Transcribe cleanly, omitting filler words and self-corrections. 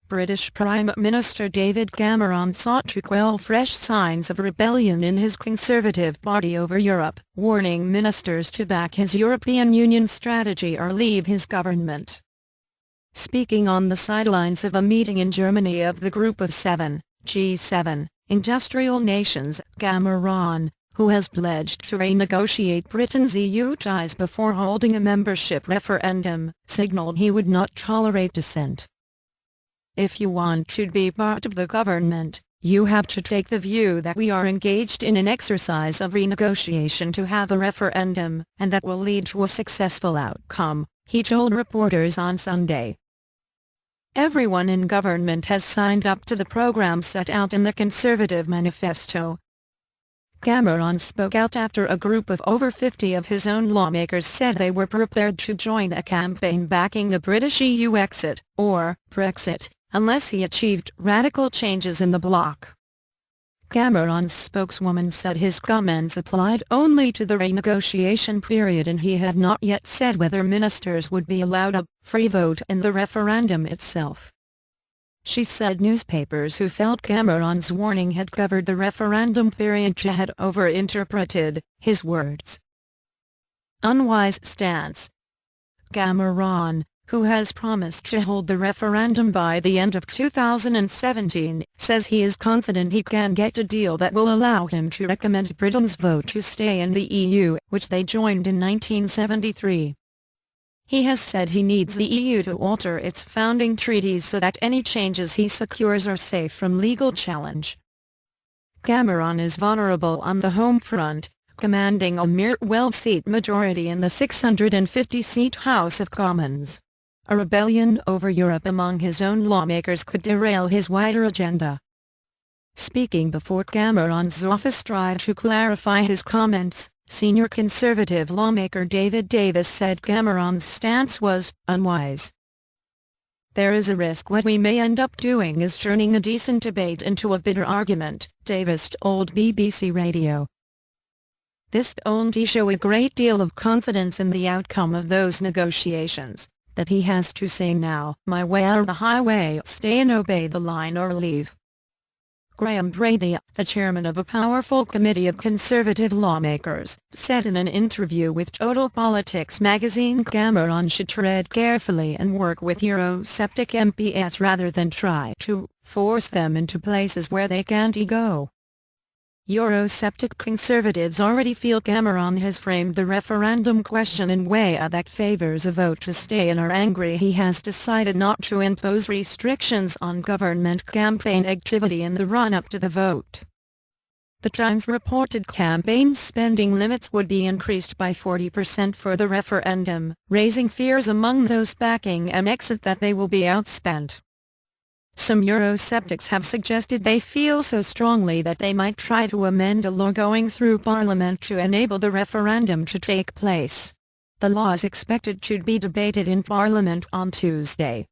British Prime Minister David Cameron sought to quell fresh signs of rebellion in his Conservative Party over Europe, warning ministers to back his European Union strategy or leave his government. Speaking on the sidelines of a meeting in Germany of the Group of Seven, G7, industrial nations, Cameron, who has pledged to renegotiate Britain's EU ties before holding a membership referendum, signalled he would not tolerate dissent. "If you want to be part of the government, you have to take the view that we are engaged in an exercise of renegotiation to have a referendum, and that will lead to a successful outcome," he told reporters on Sunday. Everyone in government has signed up to the programme set out in the Conservative manifesto. Cameron spoke out after a group of over 50 of his own lawmakers said they were prepared to join a campaign backing the British EU exit, or Brexit, unless he achieved radical changes in the bloc. Cameron's spokeswoman said his comments applied only to the renegotiation period and he had not yet said whether ministers would be allowed a free vote in the referendum itself. She said newspapers who felt Cameron's warning had covered the referendum period had overinterpreted his words. Unwise stance. Cameron, who has promised to hold the referendum by the end of 2017, says he is confident he can get a deal that will allow him to recommend Britain's vote to stay in the EU, which they joined in 1973. He has said he needs the EU to alter its founding treaties so that any changes he secures are safe from legal challenge. Cameron is vulnerable on the home front, commanding a mere 12-seat majority in the 650-seat House of Commons. A rebellion over Europe among his own lawmakers could derail his wider agenda. Speaking before Cameron's office tried to clarify his comments, senior Conservative lawmaker David Davis said Cameron's stance was unwise. "There is a risk what we may end up doing is turning a decent debate into a bitter argument," Davis told BBC Radio. "This don't show a great deal of confidence in the outcome of those negotiations, that he has to say now, my way or the highway, stay and obey the line or leave." Graham Brady, the chairman of a powerful committee of Conservative lawmakers, said in an interview with Total Politics magazine Cameron should tread carefully and work with Eurosceptic MPs rather than try to force them into places where they can't go. Eurosceptic Conservatives already feel Cameron has framed the referendum question in a way that favours a vote to stay and are angry he has decided not to impose restrictions on government campaign activity in the run-up to the vote. The Times reported campaign spending limits would be increased by 40% for the referendum, raising fears among those backing an exit that they will be outspent. Some Eurosceptics have suggested they feel so strongly that they might try to amend a law going through Parliament to enable the referendum to take place. The law is expected to be debated in Parliament on Tuesday.